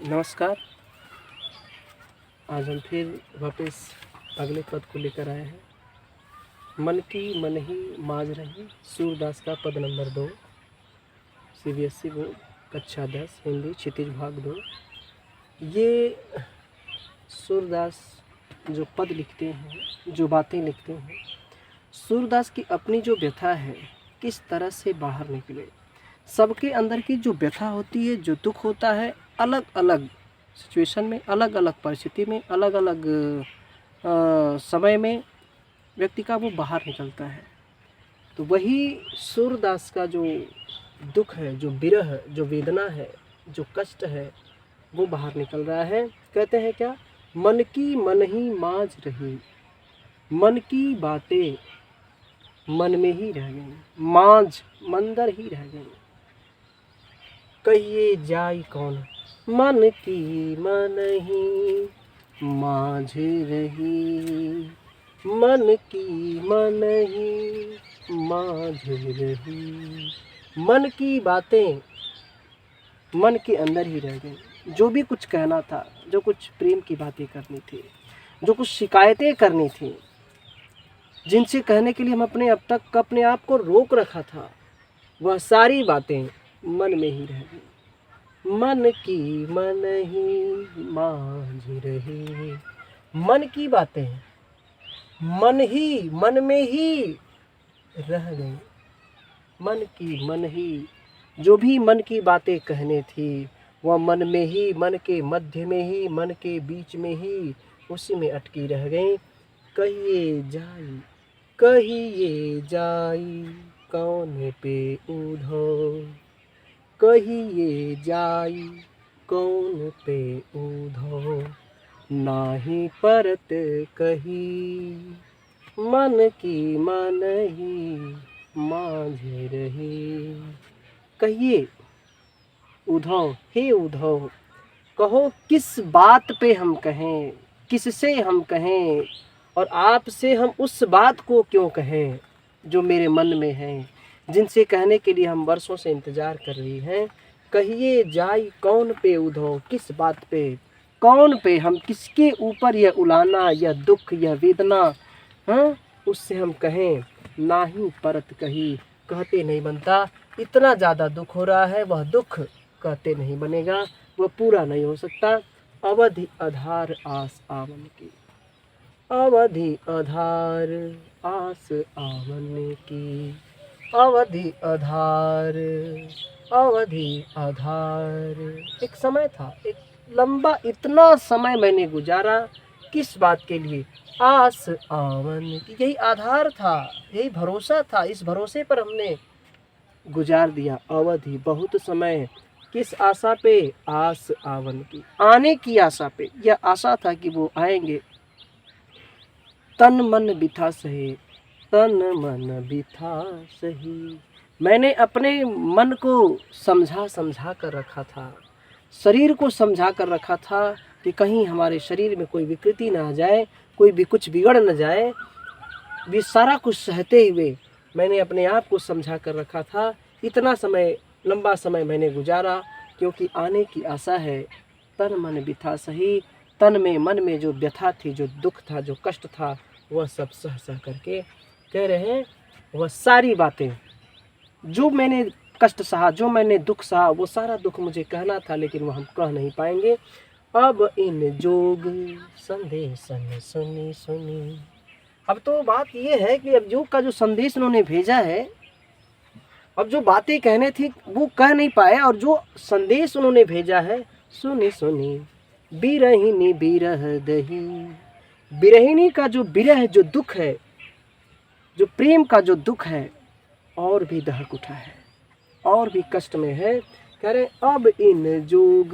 नमस्कार। आज हम फिर वापस अगले पद को लेकर आए हैं। मन की मन ही माज रही, सूरदास का पद नंबर 2, CBSE बोर्ड, कक्षा 10, हिंदी, क्षितिज भाग 2। ये सूरदास जो पद लिखते हैं, जो बातें लिखते हैं, सूरदास की अपनी जो व्यथा है किस तरह से बाहर निकले। सबके अंदर की जो व्यथा होती है, जो दुख होता है, अलग अलग सिचुएशन में, अलग अलग परिस्थिति में, अलग अलग समय में व्यक्ति का वो बाहर निकलता है। तो वही सूरदास का जो दुख है, जो विरह, जो वेदना है, जो कष्ट है, वो बाहर निकल रहा है। कहते हैं क्या, मन की मन ही माज रही, मन की बातें मन में ही रह गई, माज मंदर ही रह गई, कहिए जाई कौन, मन की मन ही माझ रही, मन की मन ही माझ रही। मन की बातें मन के अंदर ही रह गई। जो भी कुछ कहना था, जो कुछ प्रेम की बातें करनी थी, जो कुछ शिकायतें करनी थी, जिनसे कहने के लिए हम अब तक अपने आप को रोक रखा था, वह सारी बातें मन में ही रह गई। मन की मन ही मांझ रही, मन की बातें मन में ही रह गई। मन की मन ही, जो भी मन की बातें कहने थी, वह मन में ही, मन के मध्य में ही, मन के बीच में ही, उसी में अटकी रह गई। कहिए जाई कौन पे उधो, कहिए जाई कौन पे उधो, नाही परत कही, मन की मन ही मांझ रही। कहिए उधो, हे उधो, कहो किस बात पे हम कहें, किससे हम कहें, और आपसे हम उस बात को क्यों कहें जो मेरे मन में है, जिनसे कहने के लिए हम वर्षों से इंतज़ार कर रही हैं। कहिए जाई कौन पे उधो, किस बात पे, कौन पे, हम किसके ऊपर यह उलाना, यह दुख, यह वेदना, हाँ, उससे हम कहें। ना ही परत कही, कहते नहीं बनता। इतना ज़्यादा दुख हो रहा है, वह दुख कहते नहीं बनेगा, वह पूरा नहीं हो सकता। अवधि आधार आस आवन की, अवधि आधार आस आवन की, अवधि आधार, अवधि आधार। एक समय था, एक लंबा इतना समय मैंने गुजारा, किस बात के लिए, आस आवन की। यही आधार था, यही भरोसा था, इस भरोसे पर हमने गुजार दिया अवधि, बहुत समय। किस आशा पे, आस आवन की, आने की आशा पे। यह आशा था कि वो आएंगे। तन मन बिथा सहे, तन मन बिथा सही। मैंने अपने मन को समझा कर रखा था, शरीर को समझा कर रखा था कि कहीं हमारे शरीर में कोई विकृति ना आ जाए, कोई भी कुछ बिगड़ न जाए। भी सारा कुछ सहते हुए मैंने अपने आप को समझा कर रखा था। इतना समय, लंबा समय मैंने गुजारा, क्योंकि आने की आशा है। तन मन बिथा सही, तन में, मन में जो व्यथा थी, जो दुख था, जो कष्ट था, वह सब सह करके कह रहे हैं। वह सारी बातें, जो मैंने कष्ट सहा, जो मैंने दुख सहा, वो सारा दुख मुझे कहना था, लेकिन वह हम कह नहीं पाएंगे। अब इन जोग संदेशन सुनी सुनी। अब तो बात ये है कि अब योग का जो संदेश उन्होंने भेजा है, अब जो बातें कहने थी वो कह नहीं पाए, और जो संदेश उन्होंने भेजा है, सुनी सुनी। बिरहिनी बिरह दही, बिरहिनी का जो विरह, जो दुख है, जो प्रेम का जो दुख है, और भी दहक उठा है, और भी कष्ट में है। कह रहे अब इन जोग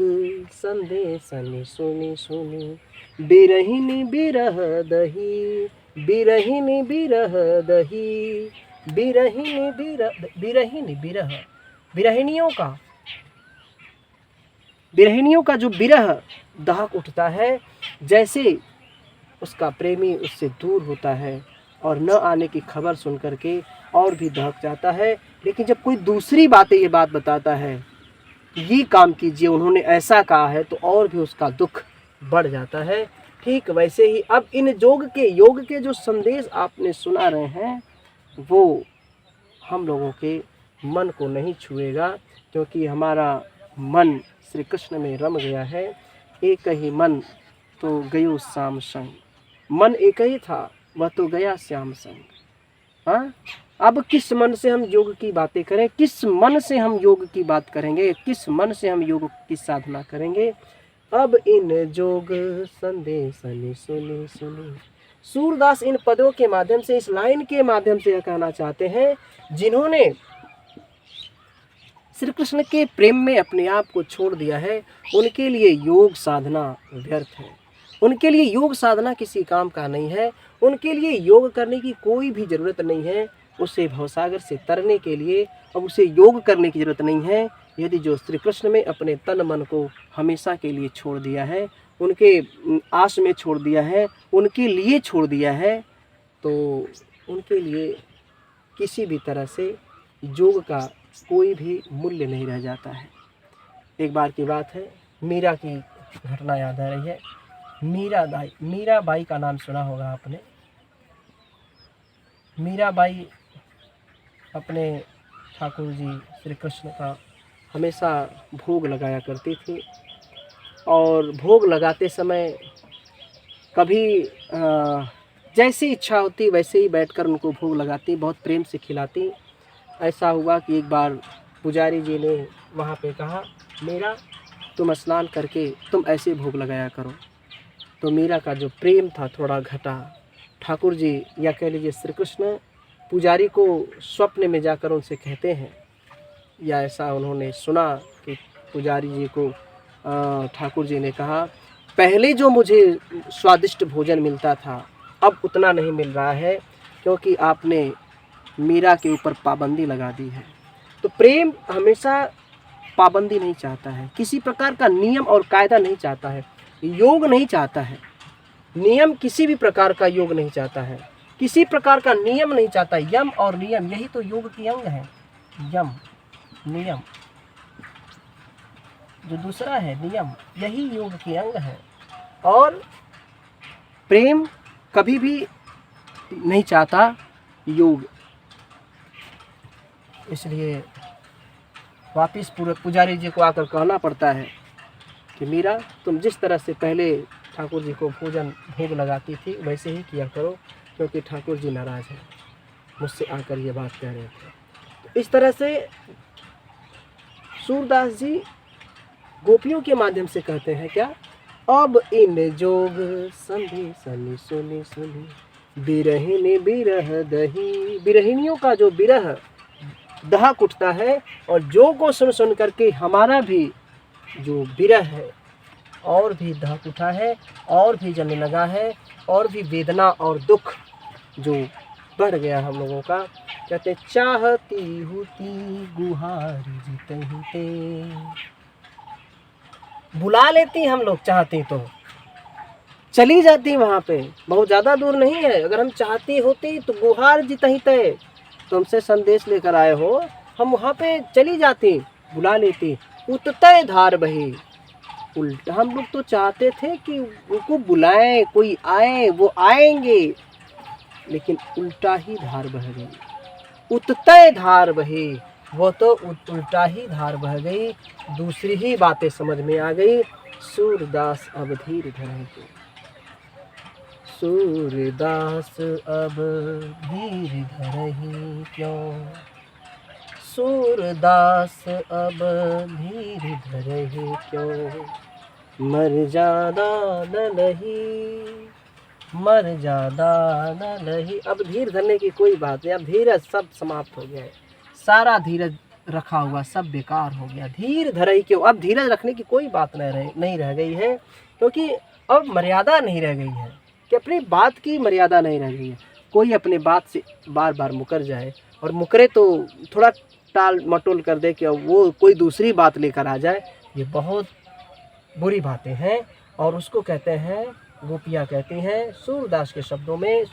संदेशन सुनी सुनी, बिरहिनी बिरह दही, बिरहिनी बिरह दही, बिरहिनी बिरह, बिरहिनी बिरह, बिरहिनियों का जो विरह दहक उठता है, जैसे उसका प्रेमी उससे दूर होता है और न आने की खबर सुन करके और भी दहक जाता है। लेकिन जब कोई दूसरी बातें ये बात बताता है ये काम कीजिए, उन्होंने ऐसा कहा है, तो और भी उसका दुख बढ़ जाता है। ठीक वैसे ही अब इन योग के जो संदेश आपने सुना रहे हैं, वो हम लोगों के मन को नहीं छुएगा, क्योंकि हमारा मन श्री कृष्ण में रम गया है। एक ही मन तो गयो श्याम संग, मन एक ही था वह तो गया श्याम संग। हाँ, अब किस मन से हम योग की बातें करें, किस मन से हम योग की बात करेंगे, किस मन से हम योग की साधना करेंगे। अब इन जोग संदेश सुनी सुनी। सूरदास इन पदों के माध्यम से, इस लाइन के माध्यम से यह कहना चाहते हैं, जिन्होंने श्री कृष्ण के प्रेम में अपने आप को छोड़ दिया है, उनके लिए योग साधना व्यर्थ है, उनके लिए योग साधना किसी काम का नहीं है, उनके लिए योग करने की कोई भी ज़रूरत नहीं है। उसे भवसागर से तरने के लिए अब उसे योग करने की ज़रूरत नहीं है। यदि जो श्री कृष्ण में अपने तन मन को हमेशा के लिए छोड़ दिया है, उनके आस में छोड़ दिया है, उनके लिए छोड़ दिया है, तो उनके लिए किसी भी तरह से योग का कोई भी मूल्य नहीं रह जाता है। एक बार की बात है, मीरा की घटना याद आ रही है। मीराबाई का नाम सुना होगा आपने। मीराबाई अपने ठाकुर जी श्री कृष्ण का हमेशा भोग लगाया करती थी, और भोग लगाते समय कभी जैसी इच्छा होती वैसे ही बैठकर उनको भोग लगाती, बहुत प्रेम से खिलाती। ऐसा हुआ कि एक बार पुजारी जी ने वहाँ पे कहा, मीरा तुम स्नान करके तुम ऐसे भोग लगाया करो। तो मीरा का जो प्रेम था थोड़ा घटा। ठाकुर जी या कह लीजिए श्री कृष्ण पुजारी को स्वप्न में जाकर उनसे कहते हैं, या ऐसा उन्होंने सुना कि पुजारी जी को ठाकुर जी ने कहा, पहले जो मुझे स्वादिष्ट भोजन मिलता था अब उतना नहीं मिल रहा है, क्योंकि आपने मीरा के ऊपर पाबंदी लगा दी है। तो प्रेम हमेशा पाबंदी नहीं चाहता है, किसी प्रकार का नियम और कायदा नहीं चाहता है, योग नहीं चाहता है, नियम किसी भी प्रकार का योग नहीं चाहता है, किसी प्रकार का नियम नहीं चाहता। यम और नियम यही तो योग की अंग है। यम नियम, जो दूसरा है नियम, यही योग की अंग है। और प्रेम कभी भी नहीं चाहता योग। इसलिए वापिस पूरे पुजारी जी को आकर कहना पड़ता है कि मीरा तुम जिस तरह से पहले ठाकुर जी को भोग लगाती थी वैसे ही किया करो, क्योंकि ठाकुर जी नाराज़ हैं, मुझसे आकर ये बात कह रहे थे। तो इस तरह से सूरदास जी गोपियों के माध्यम से कहते हैं क्या, अब इन जोग संधि सनी सुनी सुनी, बिरहिनी बिरह दही। बिरहिनियों का जो बिरह दहक उठता है, और जो को सुन सुन करके हमारा भी जो विरह है और भी दहक उठा है, और भी जलने लगा है, और भी वेदना और दुख जो बढ़ गया हम लोगों का। कहते चाहती होती गुहार जीते, बुला लेती हम लोग, चाहती तो चली जाती वहाँ पे, बहुत ज़्यादा दूर नहीं है। अगर हम चाहती होती तो गुहार जीते, तुमसे संदेश लेकर आए हो, हम वहाँ पे चली जाती, बुला लेती। उतते धार बही, उल्टा हम लोग तो चाहते थे कि उनको बुलाएं, कोई आए, वो आएंगे, लेकिन उल्टा ही धार बह गई। उतते धार बही, वो तो उल्टा ही धार बह गई, दूसरी ही बातें समझ में आ गई। सूरदास अब धीर धरेंगे, सूरदास अब धीर धरही क्यों, सूरदास अब धीर धरही क्यों, मर जादा न लही, मर जादा न लही। अब धीर धरने की कोई बात नहीं, अब धीरज सब समाप्त हो गया है, सारा धीरज रखा हुआ सब बेकार हो गया। धीर धरही क्यों, अब धीरज रखने की कोई बात नहीं रह गई है, क्योंकि अब मर्यादा नहीं रह गई है, कि अपनी बात की मर्यादा नहीं रह गई है। कोई अपने बात से बार बार मुकर जाए, और मुकरे तो थोड़ा टाल मटोल कर दे कि वो कोई दूसरी बात लेकर आ जाए, ये बहुत बुरी बातें हैं। और उसको कहते हैं, गोपियाँ कहती हैं सूरदास के शब्दों में,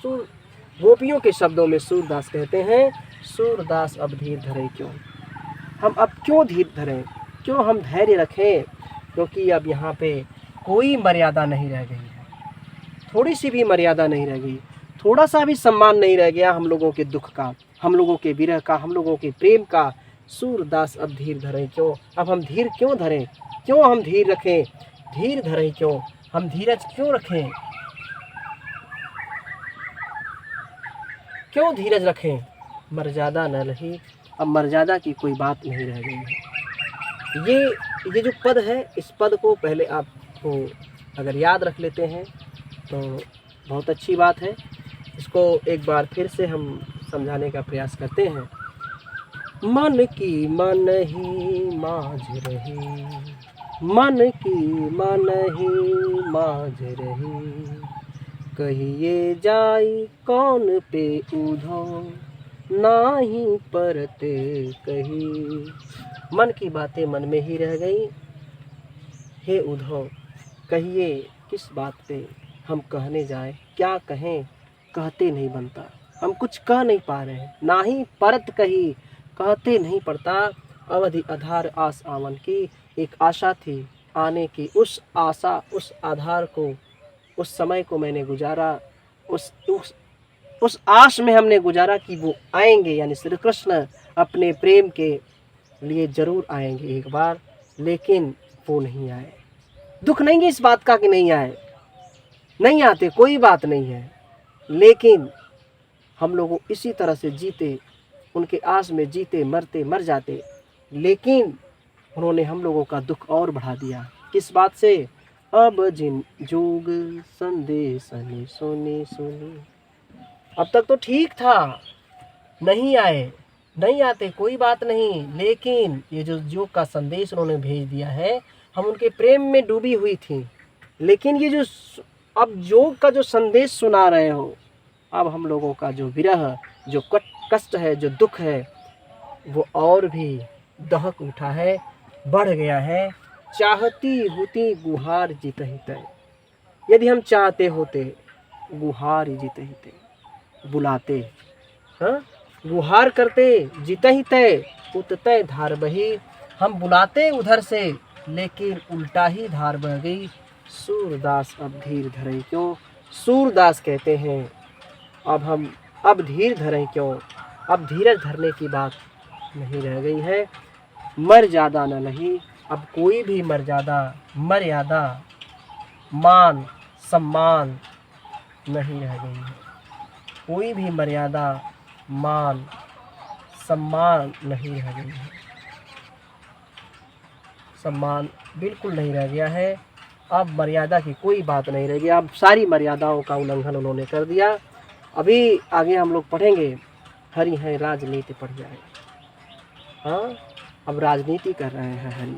गोपियों के शब्दों में सूरदास कहते हैं, सूरदास अब धीर धरे क्यों, हम अब क्यों धीर धरें, क्यों हम धैर्य रखें, क्योंकि अब यहाँ पे कोई मर्यादा नहीं रह गई है, थोड़ी सी भी मर्यादा नहीं रह गई, थोड़ा सा भी सम्मान नहीं रह गया हम लोगों के दुख का, हम लोगों के विरह का, हम लोगों के प्रेम का। सूरदास अब धीर धरें क्यों, अब हम धीर क्यों धरें, क्यों हम धीर रखें, धीर धरें क्यों, हम धीरज क्यों रखें, क्यों धीरज रखें। मर्यादा न रही, अब मर्यादा की कोई बात नहीं रह गई है। ये जो पद है, इस पद को पहले आपको अगर याद रख लेते हैं तो बहुत अच्छी बात है। इसको एक बार फिर से हम समझाने का प्रयास करते हैं। मन की मन ही माझ रही, मन की मन ही माझ रही, कहिए जाई कौन पे उधो, नाही परत कही। मन की बातें मन में ही रह गई, हे उद्धव कहिए किस बात पे हम कहने जाए, क्या कहें कहते नहीं बनता, हम कुछ कह नहीं पा रहे हैं, ना ही परत कही कहते नहीं पड़ता। अवधि आधार आस आवन की, एक आशा थी आने की, उस आशा उस आधार को, उस समय को मैंने गुजारा, उस आश में हमने गुजारा कि वो आएंगे, यानी श्री कृष्ण अपने प्रेम के लिए ज़रूर आएंगे एक बार, लेकिन वो नहीं आए। दुख नहीं है इस बात का कि नहीं आए, नहीं आते, कोई बात नहीं है, लेकिन हम लोग इसी तरह से जीते, उनके आस में जीते, मरते मर जाते, लेकिन उन्होंने हम लोगों का दुख और बढ़ा दिया। किस बात से, अब जिन जोग संदेश सुनी सुनी। अब तक तो ठीक था, नहीं आए, नहीं आते, कोई बात नहीं, लेकिन ये जो योग का संदेश उन्होंने भेज दिया है, हम उनके प्रेम में डूबी हुई थी, लेकिन ये जो अब योग का जो संदेश सुना रहे हो, अब हम लोगों का जो विरह, जो कष्ट है, जो दुख है, वो और भी दहक उठा है, बढ़ गया है। चाहती होती गुहार जीत ही तय, यदि हम चाहते होते गुहार जीत ही तय, बुलाते, हाँ गुहार करते, जीत ही तय उततय धार बही, हम बुलाते उधर से, लेकिन उल्टा ही धार बह गई। सूरदास अब धीर धरे क्यों, सूरदास कहते हैं अब धीर धरें क्यों, अब धीरज धरने की बात नहीं रह गई है। मर्यादा न नहीं, अब कोई भी मर्यादा मान सम्मान नहीं रह गई है, कोई भी मर्यादा मान सम्मान नहीं रह गई है, सम्मान बिल्कुल नहीं रह गया है। अब मर्यादा की कोई बात नहीं रह गया, अब सारी मर्यादाओं का उल्लंघन उन्होंने कर दिया। अभी आगे हम लोग पढ़ेंगे, हरि है राजनीति पढ़ जाए। हाँ, अब राजनीति कर रहे हैं हरि,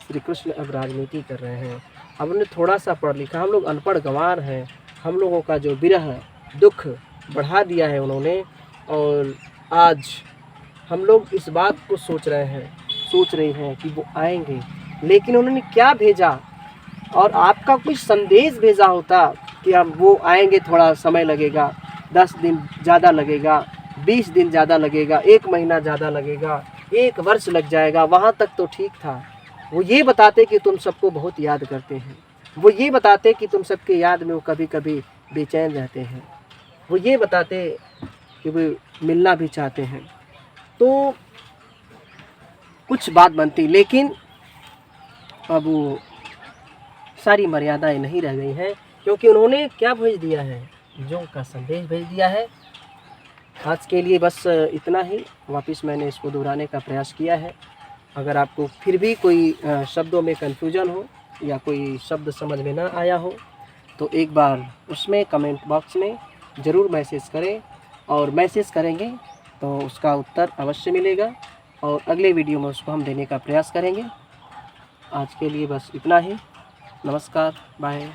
श्री कृष्ण अब राजनीति कर रहे हैं। अब उन्हें थोड़ा सा पढ़ लिखा, हम लोग अनपढ़ गंवार हैं, हम लोगों का जो विरह दुख बढ़ा दिया है उन्होंने, और आज हम लोग इस बात को सोच रहे हैं कि वो आएंगे, लेकिन उन्होंने क्या भेजा, और आपका कुछ संदेश भेजा होता कि अब वो आएंगे, थोड़ा समय लगेगा, 10 दिन ज़्यादा लगेगा, 20 दिन ज़्यादा लगेगा, 1 महीना ज़्यादा लगेगा, 1 वर्ष लग जाएगा, वहाँ तक तो ठीक था। वो ये बताते कि तुम सबको बहुत याद करते हैं, वो ये बताते कि तुम सबके याद में वो कभी कभी बेचैन रहते हैं, वो ये बताते कि वो मिलना भी चाहते हैं, तो कुछ बात बनती। लेकिन अब वो सारी मर्यादाएं नहीं रह गई हैं, क्योंकि उन्होंने क्या भेज दिया है, योग का संदेश भेज दिया है। आज के लिए बस इतना ही, वापस मैंने इसको दोहराने का प्रयास किया है। अगर आपको फिर भी कोई शब्दों में कन्फ्यूजन हो या कोई शब्द समझ में ना आया हो, तो एक बार उसमें कमेंट बॉक्स में ज़रूर मैसेज करें, और मैसेज करेंगे तो उसका उत्तर अवश्य मिलेगा, और अगले वीडियो में उसको हम देने का प्रयास करेंगे। आज के लिए बस इतना ही, नमस्कार, बाय।